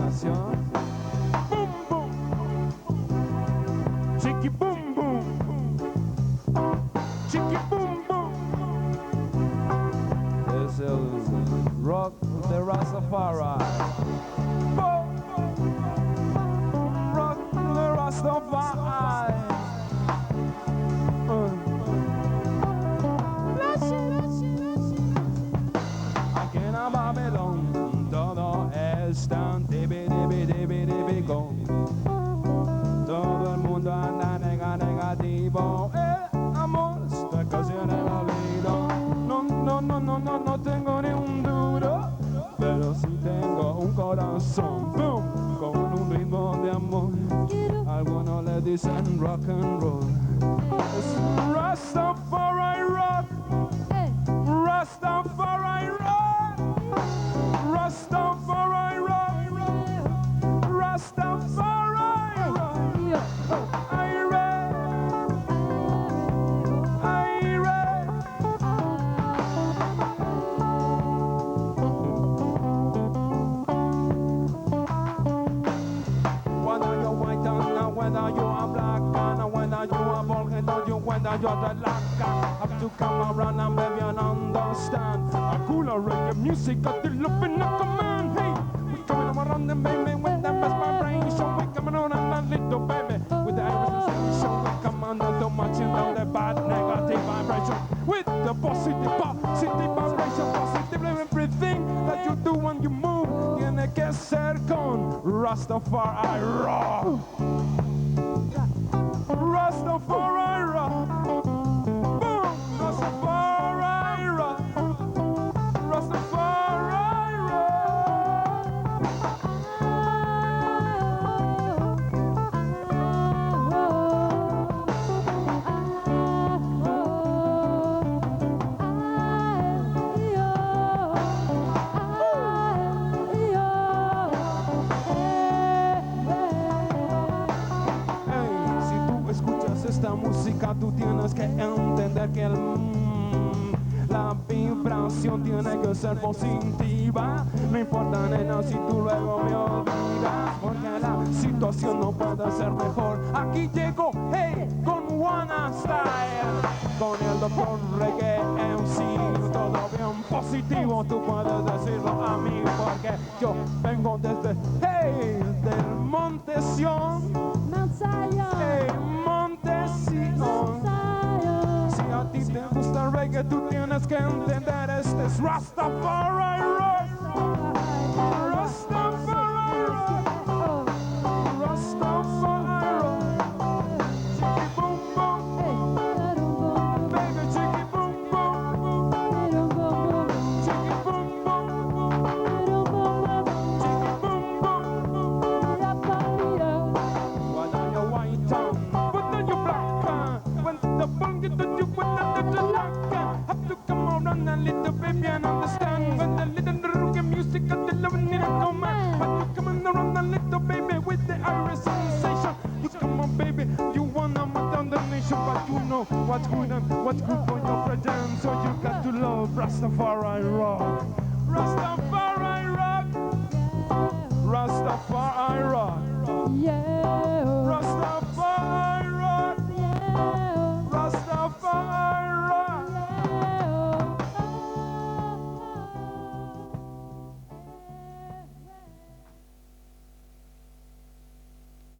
grabación. Boom, boom. Chiqui, boom, boom. Chiqui, boom, boom. Es el rock de Rastafari. Boom. Rock de Rastafari. Aquí en Babylon todo es tan dibi-dibi-dibi-dibi-go. Todo el mundo anda negativo. Amor está casi en el olvido. No tengo ni un duro, pero sí tengo un corazón, boom, con un ritmo de amor. Algunos le dicen rock and roll. Es Rastafari rock. Rastafari rock. Rastafari rock. Rastafari rock. Whether you are black and whether you are Vulcan or you whether you're the lacquer, have to come around and maybe you understand. A cooler reggae music got the loop in a command. Hey, we coming around and baby with the best vibration. We coming around and little baby with the Irish sensation. We come on and don't match down the bad negative vibration with the positive vibration, positive everything that you do when you move. Tiene que ser con Rastafari rock. Rastafari rock. Boom! Rastafari rock. Rastafari rock. Esta música tú tienes que entender que la vibración tiene que ser positiva. No importa, nena, si tú luego me olvidas, porque la situación no puede ser mejor. Aquí llego, hey, con Wanna Style, con el Dr. Reggae MC, todo bien positivo, tú puedes decirlo a mí, porque yo vengo desde, hey, del Monte Sion, hey, si a ti te gusta el reggae, tú tienes que entender, este es Rastafari rock. Rastafari rock. Rastafari rock. Chiqui boom boom. Baby, chiqui boom boom. Chiqui boom boom. Chiqui boom boom. Whether you're white town, whether you're black, when the ball get to you, whether the lock, have to come around and little baby and understand. When the little reggae music got the love in it, come on. When you coming around a little baby with the Irish sensation, you come on baby, you wanna move down the nation, but you know what's good and what's good for your friends, so you got to love Rastafari rock. Rastafari rock.